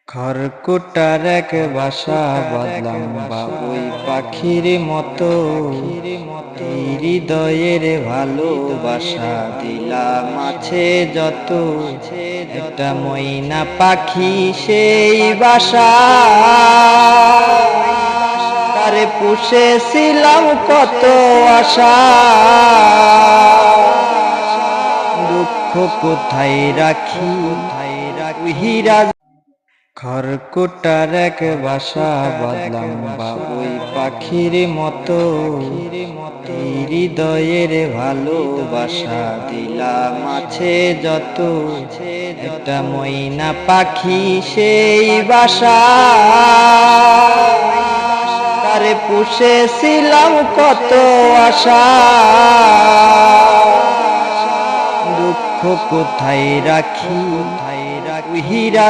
খড়কুটার এক বাসা বাঁধলাম বাবুই পাখির মতো, এই হৃদয়ের ভালোবাসা দিলাম আছে যত। একটা ময়না পাখি সেই বাসা, তারে পুষেছিলাম কত আশা। দুঃখ কোথায় রাখি হীরা। খড়কুটার এক বাসা বাঁধলাম বাবুই পাখির মতো, এই হৃদয়ের ভালোবাসা দিলাম আছে যত। একটা ময়না পাখি সেই বাসা, তারে পুষেছিলাম কত আশা। দুঃখ কোথায় রাখি হীরা।